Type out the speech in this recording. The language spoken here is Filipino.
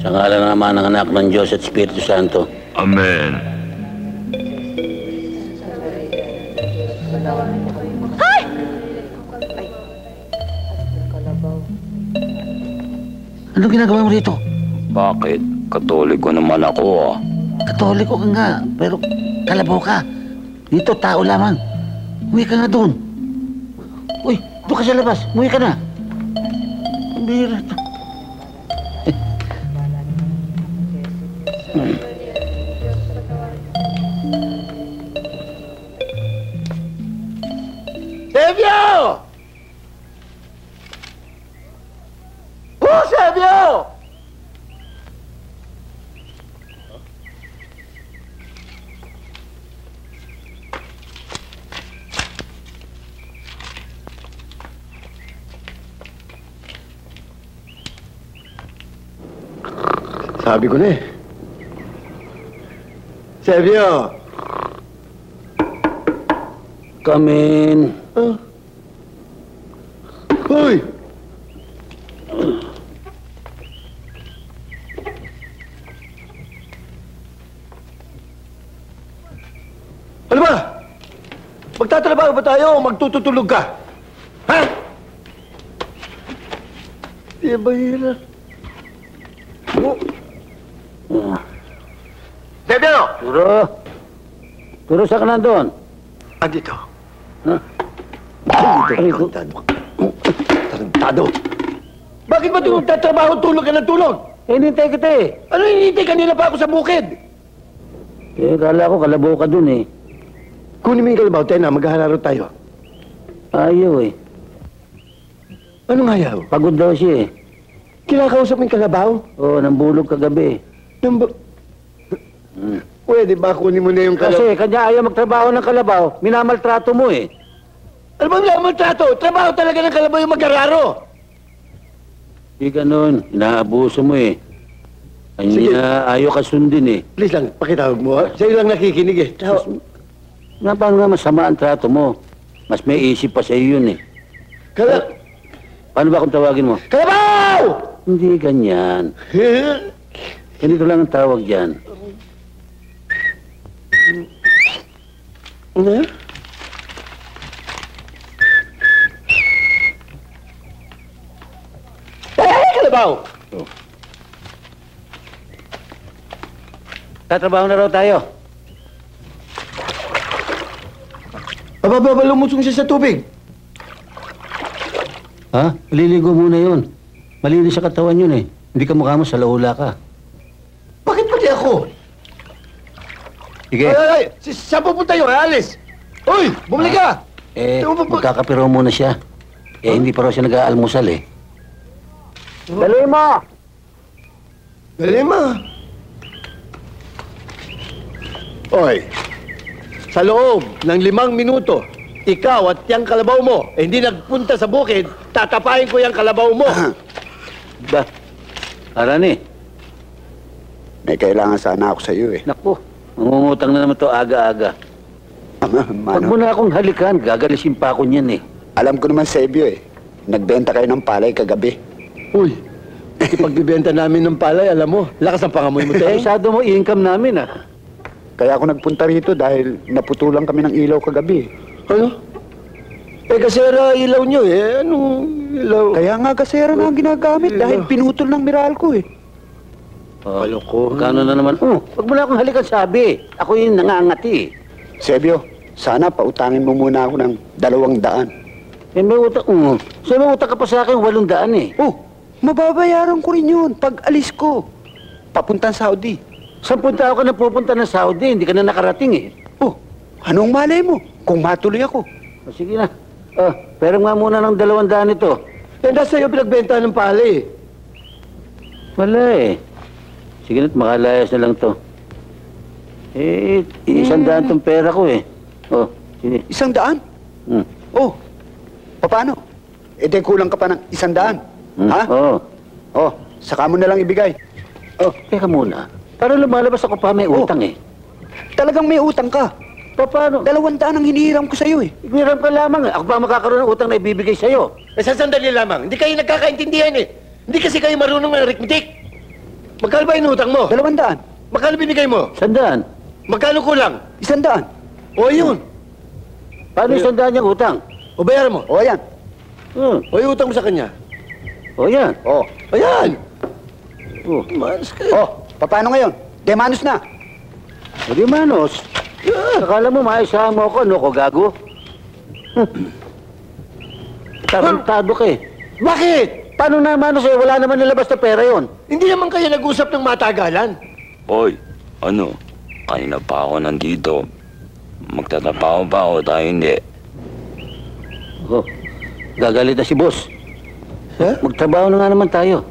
Sa ngalan naman ng anak ng Diyos at Espiritu Santo. Amen. Ay! Ano ginagawa mo rito? Bakit? Katoliko naman ako, ah. Katoliko ka nga, pero kalabaw ka. Dito, tao lamang. Umuwi ka nga doon. Uy, doon ka sa labas. Umuwi ka na. Ang bihira ito. Sebio! Oh, Sebio! Sabi ko na eh. Sebio! Come in. Hoy! Ano ba? Magtatrabaho ba tayo o magtutulog ka? Ha? Di ba hira? Sebio! Turo. Turo, saan ka nandun? Andito. Ha? Andito. Tarantado. Bakit ba tatrabaho tulog ka ng tulog? Hinintay kita eh. Ano hinihintay? Kanina pa ako sa bukid. Eh, kala ko kalabaw ka dun eh. Kunin mo yung kalabaw, tayo na. Maghahararo tayo. Ayaw eh. Anong ayaw? Pagod daw siya eh. Kinakausap mo yung kalabaw? Oo, nambulog kagabi. Pwede ba kunin mo na yung kalabaw? Kasi kanya ayaw magtrabaho ng kalabaw, minamaltrato mo eh. Ano bang lamang trato? Trabaho talaga ng kalabaw yung mag-araro. Di ganun, inaabuso mo eh. Sige. Kanya ayaw ka sundin eh. Please lang, pakitawag mo. Sa'yo lang nakikinig eh. Paano nga masama ang trato mo? Mas may isip pa sa iyo yun eh. Paano ba kung tawagin mo? Kalabaw! Hindi ganyan. Ganito lang ang tawag dyan. Ano? Kalabaw! Tatrabaho na raw tayo. Lumusong siya sa tubig. Ha? Liligo muna yun. Malinis sa katawan yun eh. Hindi ka mukha mo sa lahula ka. Bakit pati ako? Sige. Ay! Saan pupunta yun? Alis! Uy! Bumalik ka! Eh, magkakapiro muna siya. Eh, hindi pa raw siya nag-aalmusal eh. Dali mo! Dali mo! Oy, sa loob ng 5 minuto, ikaw at yung kalabaw mo, eh, hindi nagpunta sa bukid, tatapahin ko yung kalabaw mo. Ba? Arani. May kailangan sana ako sa iyo eh. Naku, mangungutang na naman to aga-aga. Huwag mo na akong halikan, gagalisin pa ako niyan eh. Alam ko naman sa iyo eh. Nagbenta kayo ng palay kagabi. Uy, ipagbibenta namin ng palay, alam mo, lakas ang pangamoy mo, Teng. Masyado mo income namin ah. Kaya ako nagpunta rito dahil naputulan kami ng ilaw kagabi. Ano? Eh, gasera ilaw nyo eh. Anong ilaw? Kaya nga gasera na ang ginagamit dahil pinutol ng Meralco eh. Maloko. Kano na naman? Oh, wag mo na akong halikan sabi. Ako yung nangangati. Sebio, sana pautangin mo muna ako ng 200. Eh, may utang. So, may utang ka pa sa akin, 800 eh. Oh, mababayaran ko rin yun pag alis ko. Papuntang Saudi. 10 tao ka na pupunta ng Saudi, hindi ka na nakarating eh. Oh, anong malay mo kung matuloy ako? O, sige na. Oh, pero nga muna ng 200 ito. Eh, nasa iyo pinagbenta ng palay. Wala eh. Sige na't makalayas na lang to. Eh, 100 tong pera ko eh. Oh, sige. 100? Oh, paano? Eh, di kulang ka pa ng 100. Ha? Oo. Oh, saka mo na lang ibigay. Oh, teka muna. Para lumalabas ako pa may utang eh. Talagang may utang ka. Paano? 200 ang hinihiram ko sa'yo eh. Igniram ka lamang. Ako pa makakaroon ng utang na ibibigay sa'yo. Eh, sa sandali lamang, hindi kayo nagkakaintindihan eh. Hindi kasi kayo marunong ng arithmetic. Magkano ba inutang mo? 200. Magkano binigay mo? 100. Magkano kulang? 100. O yun. Paano 100 yung utang? O bayaran mo. O, yan. O yung utang mo sa kanya. O yan. O. Ayan. O. Mas ka. O, paano ngayon? Demanos na. O di manos. Akala mo maisahan mo ako, no ko gago? Tarantado ka eh. Bakit? Paano na manos eh? Wala naman nilabas na pera yon. Hindi naman kayo nag-usap ng matagalan. Hoy, ano? Kanina pa ako nandito. Magtatapaw pa ako tayo hindi. Oh, gagalit na si boss. Ha? Magtrabaho na nga naman tayo.